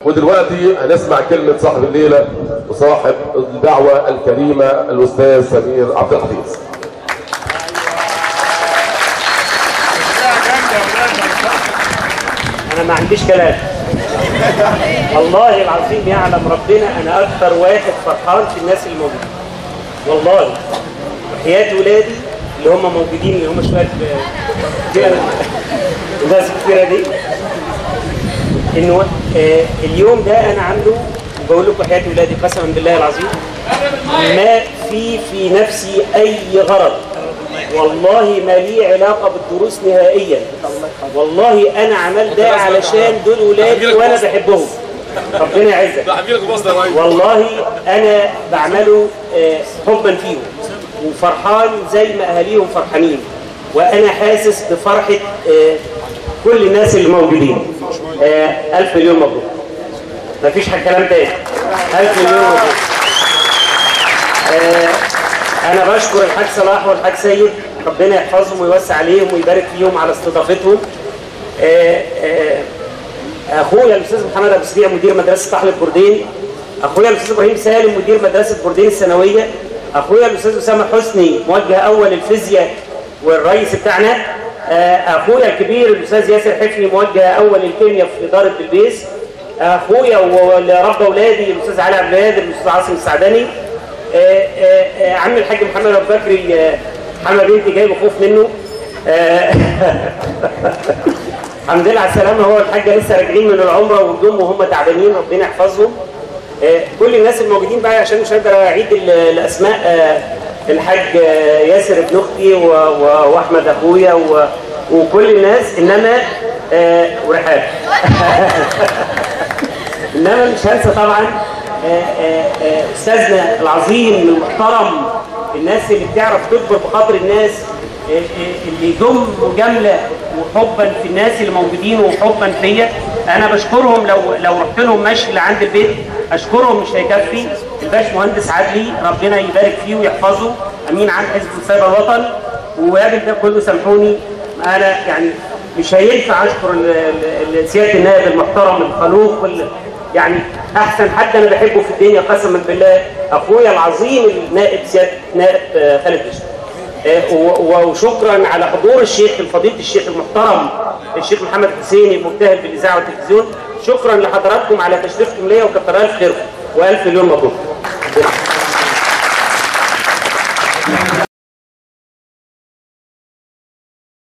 ودلوقتي هنسمع كلمة صاحب الليلة وصاحب الدعوة الكريمة الأستاذ سمير عبد الحفيظ. أنا ما عنديش كلام. والله العظيم يعلم ربنا أنا أكثر واحد فرحان في الناس اللي موجودين. والله وحياة ولادي اللي هم موجودين اللي هم شوية الناس الكبيرة دي، إنه اليوم ده أنا عامله وبقول لكم حياة ولادي قسما بالله العظيم ما في نفسي أي غرض، والله ما لي علاقة بالدروس نهائيا، والله أنا عمل ده علشان دول ولادي وأنا بحبهم ربنا يعزك، والله أنا بعمله حبا فيهم وفرحان زي ما أهاليهم فرحانين، وأنا حاسس بفرحة كل الناس اللي موجودين. 1000 مليون مبروك. مفيش كلام تاني. 1000 مليون مبروك. أنا بشكر الحاج صلاح والحاج سيد، ربنا يحفظهم ويوسع عليهم ويبارك فيهم على استضافتهم. أخويا الأستاذ محمد أبو سريع مدير مدرسة طحل البردين، أخويا الأستاذ إبراهيم سالم مدير مدرسة بردين الثانوية، أخويا الأستاذ أسامة حسني موجه أول الفيزياء والرئيس بتاعنا، أخويا الكبير الأستاذ ياسر حفني موجه أول الكيمياء في إدارة بلبيس، أخويا واللي ربى أولادي الأستاذ علي عبد القادر الأستاذ عاصم السعداني، عمي الحاج محمد أبو بكري محمد بنتي جايبه خوف منه. الحمد لله على السلامة، هو الحاجة لسه راجعين من العمرة وجم وهم تعبانين ربنا يحفظهم. كل الناس الموجودين بقى عشان مش هقدر أعيد الأسماء، الحاج ياسر ابن أختي وأحمد أخويا وكل الناس، إنما ورحاب. إنما مش هنسى طبعا أستاذنا العظيم المحترم، الناس اللي بتعرف تكبر بخاطر الناس، اللي يضم مجامله وحبا في الناس اللي موجودين وحبا فيا. انا بشكرهم، لو رحت لهم مشي لعند البيت اشكرهم مش هيكفي. الباشمهندس عدلي ربنا يبارك فيه ويحفظه، امين عام حزب السيد الوطن، وقابل ده كله سامحوني، انا يعني مش هينفع اشكر سياده النائب المحترم الخلوق يعني احسن حد انا بحبه في الدنيا قسما بالله اخويا العظيم النائب سياده نائب خالد بشر. وشكرا على حضور الشيخ الفضيل الشيخ المحترم الشيخ محمد حسيني المجتهد بالاذاعه والتلفزيون. شكرا لحضراتكم على تشريفكم ليا وكتر الف خيركم و1000 مليون مبروك.